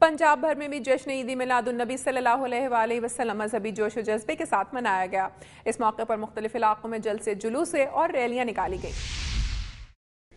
पंजाब भर में भी जश्न ईद मिलादुन्नबी सल्लल्लाहु अलैहि वसल्लम मजहबी जोश व जज्बे के साथ मनाया गया। इस मौके पर मुख्तलिफ इलाकों में जलसे, जुलूसे और रैलियां निकाली गई।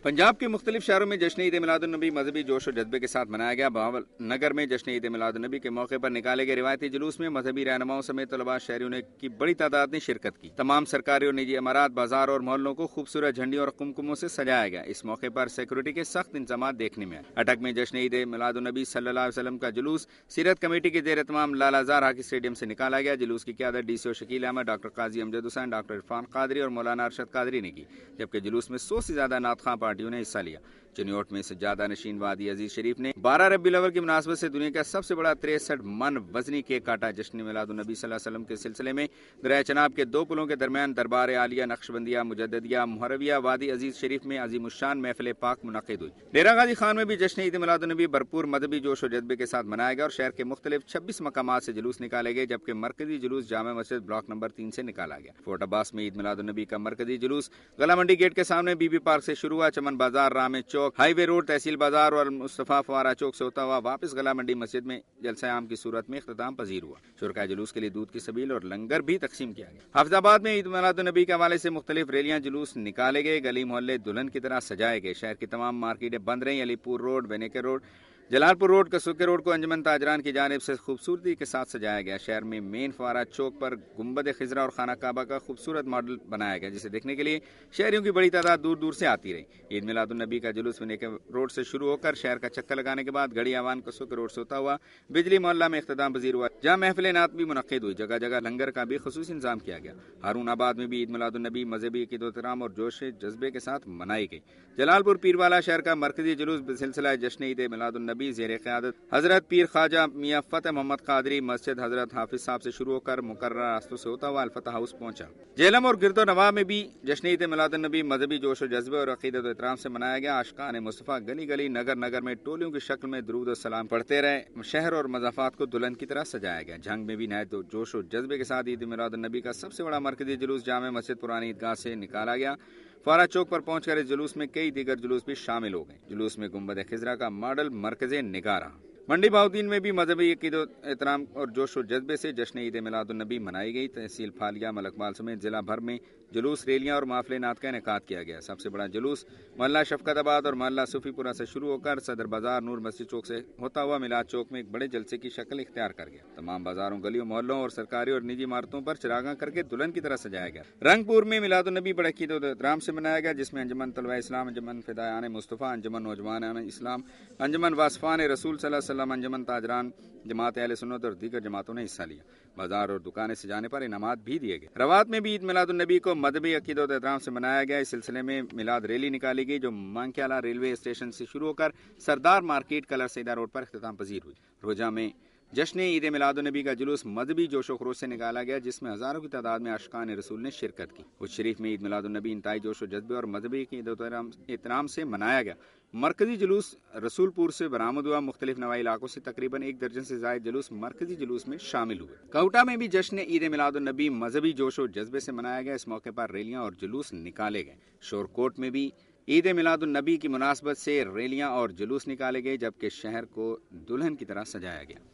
पंजाब के मुख्तलिफ शहरों में जश्न ईद मिलादुन्नबी मजहबी जोश और जज्बे के साथ मनाया गया। बहावल नगर में जश्न ईद मिलादुन्नबी के मौके पर निकाले गए रिवायती जुलूस में मजहबी रहनुमाओं समेत तलबा शहरियों ने की बड़ी तादाद ने शिरकत की। तमाम सरकारी और निजी इमारत, बाजार और मोहल्लों को खूबसूरत झंडी और कुमकुमों से सजाया गया। इस मौके पर सिक्योरिटी के सख्त इंतजाम देखने में आए। अटक में जश्न ईद मिलादुन्नबी सल्लल्लाहु अलैहि वसल्लम का जुलूस सीरत कमेटी के जेर एहतमाम लाला जार हॉकी स्टेडियम से निकाला गया। जुलूस की क़यादत डीसीओ शकील अहमद, डॉक्टर काजी अमजद हुसैन, डॉक्टर इरफान कादरी और मौलाना अरशद कादरी ने की, जबकि जुलूस में 100 से ज्यादा नातखां पार्टियों ने हिस्सा लिया। चुनियोट में सज्जादा नशीन वादी अजीज शरीफ ने 12 रबीउल अव्वल की मुनासबत से दुनिया का सबसे बड़ा 63 मन वजनी केक काटा। जश्न मिलादुन्नबी सल्लल्लाहु अलैहि वसल्लम के सिलसिले में दरिया चनाब के 2 पुलों के दरमियान दरबार आलिया, नक्शबंदिया, मुजद्दिदिया, मुहर्रविया, वादी अजीज शरीफ में अजीमुशान महफिल पाक मुनक़िद हुई। डेरा गाजी खान में भी जश्न ईद मिलादुन्नबी भरपूर मजहबी जोश और जज्बे के साथ मनाया गया और शहर के मुख्तलिफ 26 मकामात से जुलूस निकाले गए, जबकि मरकजी जुलूस जामा मस्जिद ब्लॉक नंबर 3 से निकाला गया। फोर्ट अब्बास में ईद मिलादुन्नबी का मरकजी जुलूस गला मंडी गेट के सामने बीबी पार्क से शुरू हुआ। चमन बाजार, रामे चौक, हाईवे रोड, तहसील बाजार और मुस्तफा फवारा चौक से होता हुआ वापस गला मंडी मस्जिद में जलसा आम की सूरत में इख्तिताम पजीर हुआ। शुरका जुलूस के लिए दूध की सबील और लंगर भी तकसीम किया गया। हाफिजाबाद में ईद मिलादुन्नबी के हवाले से मुख्तलिफ रैलियां, जुलूस निकाले गए। गली मोहल्ले दुल्हन की तरह सजाए गए। शहर की तमाम मार्केटें बंद रही। अलीपुर रोड, बेनेकर रोड, जलालपुर रोड, कसुके रोड को अंजुमन ताजरान की जानिब से खूबसूरती के साथ सजाया गया। शहर में मेन फवारा चौक पर गुम्बद खिजरा और खाना काबा का खूबसूरत मॉडल बनाया गया, जिसे देखने के लिए शहरियों की बड़ी तादाद दूर दूर से आती रही। ईद मिलादुन्नबी का जुलूस बेनेकर रोड से शुरू होकर शहर का चक्कर लगाने के बाद गड़ी आवान कसुके रोड से होता हुआ बिजली मोहल्ला में इख्तिताम पजीर हुआ, जहाँ महफिल नात भी मुनक़िद हुई। जगह जगह लंगर का भी खुसूसी इंतजाम किया गया। हारून आबाद में भी ईद मिलादुन्नबी मजहबी इक़्तिदाम और जोश जज्बे के साथ मनाई गई। जलालपुर पीरवाला शहर का मरकजी जुलूस सिलसिला जश्न ईद मिलादुन्नबी ज़ेर क़यादत हजरत पीर ख्वाजा मियां फतेह मोहम्मद कादरी मस्जिद हजरत हाफिज साहब से शुरू होकर मुकर्रर रास्तों से होता हुआ अलफतह हाउस पहुंचा। जेलम और गिरदो नवाब में भी जश्न ईद मिलादुन्नबी मजहबी जोश और जज्बे और अक़ीदत और एहतराम से मनाया गया। आशिकान मुस्तफ़ा गली गली, नगर नगर में टोलियों की शक्ल में दुरूद और सलाम पढ़ते रहे। शहर और मज़ाफ़ात को दुल्हन की तरह सजाया गया। जंग में भी नहायत जोश और जज्बे के साथ ईद मिलादुन्नबी का सबसे बड़ा मरकजी जुलूस जामे मस्जिद पुरानी ईदगाह से निकाला गया। फवारा चौक पर पहुंचकर इस जुलूस में कई दीगर जुलूस भी शामिल हो गए। जुलूस में गुम्बद खिजरा का मॉडल मरकज़े निगाह रहा। मंडी बाउद्दीन में भी मजहबी अक़ीदत, एहतराम और जोश और जज्बे से जश्न ईद मिलादुन्नबी मनाई गई। तहसील फालिया, मलकबाल समेत जिला भर में जुलूस, रैलियां और माफिले नात का इनेकाद किया गया। सबसे बड़ा जुलूस मोहल्ला शफकताबाद और मोहल्ला सूफीपुरा से शुरू होकर सदर बाजार, नूर मस्जिद चौक से होता हुआ मिलाद चौक में एक बड़े जलसे की शक्ल इख्तियार कर गया। तमाम बाजारों, गलियों, मोहल्लों और सरकारी और निजी इमारतों पर चिरागां करके दुल्हन की तरह सजाया गया। रंगपुर में मिलादुन्नबी बड़े अक़ीदत और एहतराम से मनाया गया, जिसमें अंजुमन तलबा इस्लाम, अंजुमन फ़िदायान मुस्तफ़ा, अंजुमन नौजवान इस्लाम, अंजुमन वासफ़ान रसूल सल्लल्लाहु अलैहि वसल्लम, अंजुमन ताजरान, जमात अहले सुन्नत और दीगर जमातों ने हिस्सा लिया। बाजार और दुकानें सजाने पर इनामात भी दिए गए। रवात में भी ईद मिलादुन्नबी को मजहबी अक़ीदत और एहतराम से मनाया गया। इस सिलसिले में मिलाद रैली निकाली गई, जो मांग्याला रेलवे स्टेशन से शुरू होकर सरदार मार्केट, कलर सैदा रोड पर इख्तिताम पजीर हुई। रोजा में जश्न ईद मिलादुन्नबी का जुलूस मजहबी जोशो खरोश से निकाला गया, जिसमें हजारों की तादाद में आशिकान रसूल ने शिरकत की। उस शरीफ में ईद मिलादुन्नबी इंतहाई जोशो जज्बे और मजहबी एहतराम से मनाया गया। मरकजी जुलूस रसूलपुर से बरामद हुआ। मुख्तलिफ नवाई इलाकों से तकरीबन 1 दर्जन से ज्यादा जुलूस मरकजी जुलूस में शामिल हुए। काउटा में भी जश्न ईद मिलादुन्नबी मजहबी जोशो जज्बे से मनाया गया। इस मौके पर रैलियां और जुलूस निकाले गए। शोरकोट में भी ईद मिलादुन्नबी की मुनासबत से रैलियां और जुलूस निकाले गए, जबकि शहर को दुल्हन की तरह सजाया गया।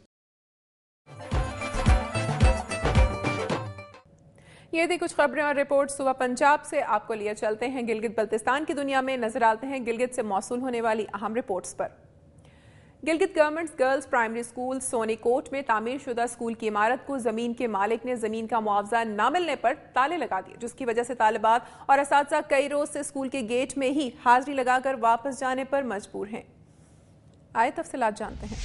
ये थी कुछ खबरें और रिपोर्ट सुबह पंजाब से। आपको लिए चलते हैं गिलगित बल्तिस्तान की दुनिया में। नजर आते हैं गिलगित से मौसूल होने वाली अहम रिपोर्ट्स पर। Gilgit government girls primary school Sonikot में तामीर शुदा स्कूल की इमारत को जमीन के मालिक ने जमीन का मुआवजा न मिलने पर ताले लगा दिए, जिसकी वजह से तालिबात और असातिज़ा कई रोज से स्कूल के गेट में ही हाजिरी लगाकर वापस जाने पर मजबूर हैं। आए तफसीलात जानते हैं।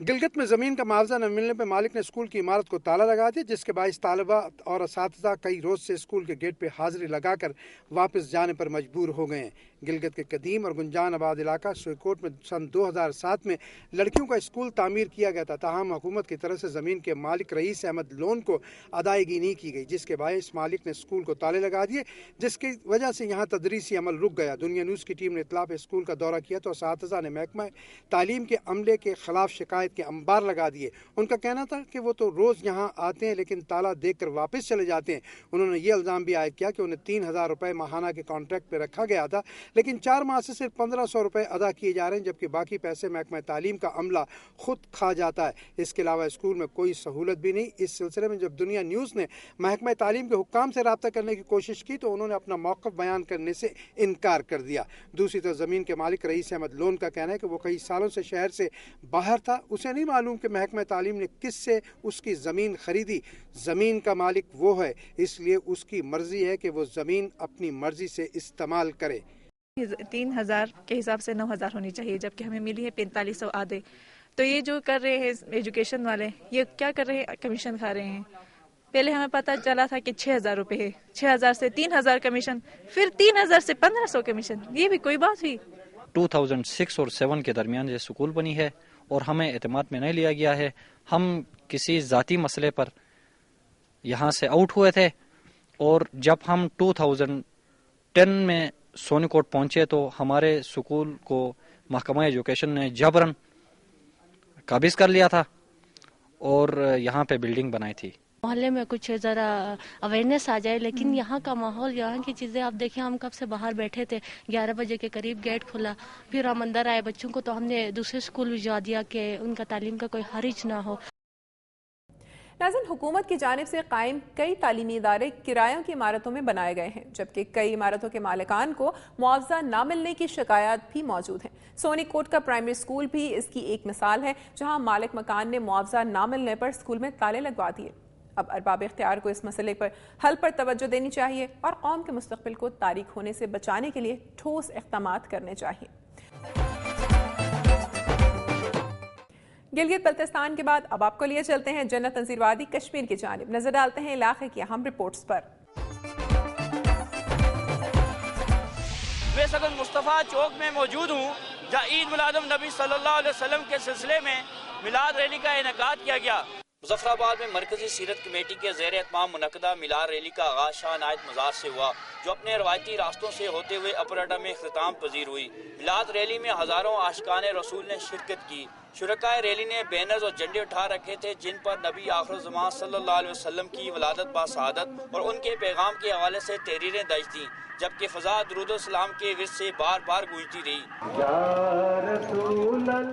गिलगित में ज़मीन का मुआवजा न मिलने पर मालिक ने स्कूल की इमारत को ताला लगा दिया, जिसके बायस तालिबा और असातिज़ा कई रोज से स्कूल के गेट पे हाजिरी लगाकर वापस जाने पर मजबूर हो गए हैं। गिलगित के कदीम और गुंजान आबाद इलाका सोनीकोट में सन 2007 में लड़कियों का स्कूल तामीर किया गया था, ताहम हुकूमत की तरफ से ज़मीन के मालिक रईस अहमद लोन को अदायगी नहीं की गई, जिसके बायस मालिक ने स्कूल को ताले लगा दिए, जिसकी वजह से यहाँ तदरीसी अमल रुक गया। दुनिया न्यूज़ की टीम ने इत्तला पे स्कूल का दौरा किया तो असातिज़ा ने महकमा तालीम के अमले के खिलाफ शिकायत عقائد کے انبار لگا دیے۔ ان کا کہنا تھا کہ وہ تو روز یہاں آتے ہیں لیکن تالا دیکھ کر واپس چلے جاتے ہیں۔ انہوں نے یہ الزام بھی عائد کیا کہ انہیں 3,000 روپے ماہانہ کے کانٹریکٹ پہ رکھا گیا تھا، لیکن 4 ماہ سے صرف 1,500 روپے ادا کیے جا رہے ہیں، جبکہ باقی پیسے محکمہ تعلیم کا عملہ خود کھا جاتا ہے۔ اس کے علاوہ اسکول میں کوئی سہولت بھی نہیں۔ اس سلسلے میں جب دنیا نیوز نے محکمہ تعلیم کے حکام سے رابطہ کرنے کی کوشش کی تو انہوں نے اپنا موقف بیان کرنے سے انکار کر دیا۔ دوسری طرف زمین کے مالک رئیس احمد لون کا کہنا ہے کہ وہ کئی سالوں سے شہر سے باہر تھا، اسے نہیں معلوم کہ محکمہ تعلیم نے کس سے اس کی زمین خریدی۔ زمین کا مالک وہ ہے، اس لیے اس کی مرضی ہے کہ وہ زمین اپنی مرضی سے استعمال کرے۔ 3,000 کے حساب سے 9,000 ہونی چاہیے، جبکہ ہمیں ملی ہے 4500 آدھے۔ تو یہ جو کر رہے ہیں ایجوکیشن والے، یہ کیا کر رہے ہیں؟ کمیشن کھا رہے ہیں۔ پہلے ہمیں پتہ چلا تھا کہ 6,000 روپے ہے، 6,000 سے 3,000 کمیشن، پھر 3,000 سے 1,500 کمیشن۔ یہ بھی کوئی بات ہوئی؟ 2006 اور 7 کے درمیان یہ سکول بنی ہے اور ہمیں اعتماد میں نہیں لیا گیا ہے۔ ہم کسی ذاتی مسئلے پر یہاں سے آؤٹ ہوئے تھے، اور جب ہم 2010 میں سونی کوٹ پہنچے تو ہمارے سکول کو محکمہ ایجوکیشن نے جبراً قابض کر لیا تھا اور یہاں پہ بلڈنگ بنائی تھی۔ محلے میں کچھ ذرا اویئرنیس آ جائے، لیکن یہاں کا ماحول، یہاں کی چیزیں آپ دیکھیں، ہم کب سے باہر بیٹھے تھے، 11 بجے کے قریب گیٹ کھلا، پھر ہم اندر آئے، بچوں کو تو ہم نے دوسرے اسکول بھجوا دیا کہ ان کا تعلیم کا کوئی حرج نہ ہو۔ ناظرین، حکومت کی جانب سے قائم کئی تعلیمی ادارے کرایوں کی عمارتوں میں بنائے گئے ہیں، جبکہ کئی عمارتوں کے مالکان کو معاوضہ نہ ملنے کی شکایات بھی موجود ہیں۔ سونی کوٹ کا پرائمری اسکول بھی اس کی ایک مثال ہے، جہاں مالک مکان نے معاوضہ نہ ملنے پر اسکول میں تالے لگوا دیے۔ اب ارباب اختیار کو اس مسئلے پر حل پر توجہ دینی چاہیے اور قوم کے مستقبل کو تاریک ہونے سے بچانے کے لیے ٹھوس اقدامات کرنے چاہیے۔ گلگت بلتستان کے بعد اب آپ کو لیے چلتے ہیں جنت نذیر وادی کشمیر کی جانب، نظر ڈالتے ہیں علاقے کی اہم رپورٹس پر۔ میں سگن مصطفیٰ چوک میں موجود ہوں، جہاں عید میلاد النبی صلی اللہ علیہ وسلم کے سلسلے میں میلاد ریلی کا انعقاد کیا گیا۔ مظفر آباد میں مرکزی سیرت کمیٹی کے زیر اہتمام منعقدہ میلاد ریلی کا آغاز شاہ نائت مزار سے ہوا، جو اپنے روایتی راستوں سے ہوتے ہوئے اپر اڈا میں اختتام پذیر ہوئی۔ میلاد ریلی میں ہزاروں عاشقان رسول نے شرکت کی۔ شرکائے ریلی نے بینرز اور جھنڈے اٹھا رکھے تھے جن پر نبی آخر الزمان صلی اللہ علیہ وسلم کی ولادت با سعادت اور ان کے پیغام کے حوالے سے تحریریں درج تھیں، جبکہ فضا درود السلام کے ورد سے بار بار گونجتی رہی۔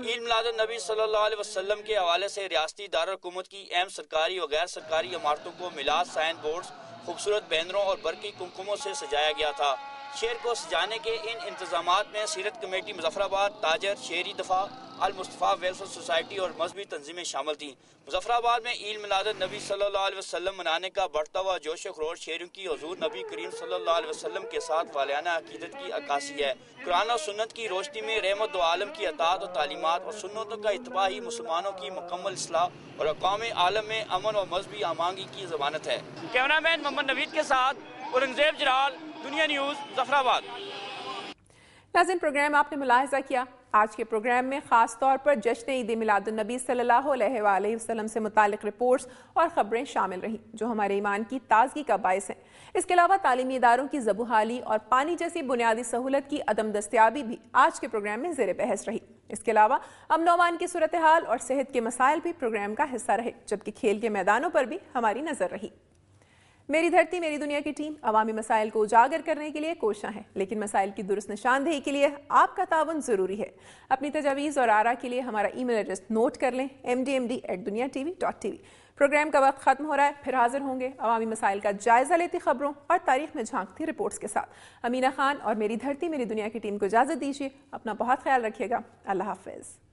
عید میلاد النبی صلی اللہ علیہ وسلم کے حوالے سے ریاستی دارالحکومت کی اہم سرکاری و غیر سرکاری عمارتوں کو میلاد سائن بورڈز، خوبصورت بینروں اور برقی کمکموں سے سجایا گیا تھا۔ شہر کو سجانے کے ان انتظامات میں سیرت کمیٹی مظفر آباد، تاجر، شہری دفاع، المصطفیٰ ویلفیئر سوسائٹی اور مذہبی تنظیمیں شامل تھیں۔ مظفر آباد میں عید میلاد النبی صلی اللہ علیہ وسلم منانے کا بڑھتا ہوا جوش و خروش شہریوں کی حضور نبی کریم صلی اللہ علیہ وسلم کے ساتھ والیانہ عقیدت کی عکاسی ہے۔ قرآن و سنت کی روشنی میں رحمت دو عالم کی اطاعت و تعلیمات اور سنتوں کا اتباع ہی مسلمانوں کی مکمل اصلاح اور اقوام عالم میں امن و مذہبی ہمانگی کی ضمانت ہے۔ کیمرہ مین محمد نوید کے ساتھ اورنگزیب جلال، دنیا نیوز، ظفر آباد۔ ناظرین، پروگرام آپ نے ملاحظہ کیا، آج کے پروگرام میں خاص طور پر جشن عید میلاد النبی صلی اللہ علیہ وآلہ وسلم سے متعلق رپورٹس اور خبریں شامل رہیں جو ہمارے ایمان کی تازگی کا باعث ہیں۔ اس کے علاوہ تعلیمی اداروں کی زبوحالی اور پانی جیسی بنیادی سہولت کی عدم دستیابی بھی آج کے پروگرام میں زیر بحث رہی۔ اس کے علاوہ امن و امان کی صورتحال اور صحت کے مسائل بھی پروگرام کا حصہ رہے، جبکہ کھیل کے میدانوں پر بھی ہماری نظر رہی۔ میری دھرتی میری دنیا کی ٹیم عوامی مسائل کو اجاگر کرنے کے لیے کوشاں ہے، لیکن مسائل کی درست نشاندہی کے لیے آپ کا تعاون ضروری ہے۔ اپنی تجاویز اور آراء کے لیے ہمارا ای میل ایڈریس نوٹ کر لیں، mdmd@duniatv.tv۔ پروگرام کا وقت ختم ہو رہا ہے، پھر حاضر ہوں گے عوامی مسائل کا جائزہ لیتی خبروں اور تاریخ میں جھانکتی رپورٹس کے ساتھ۔ امینہ خان اور میری دھرتی میری دنیا کی ٹیم کو اجازت دیجیے، اپنا بہت خیال رکھیے گا، اللہ حافظ۔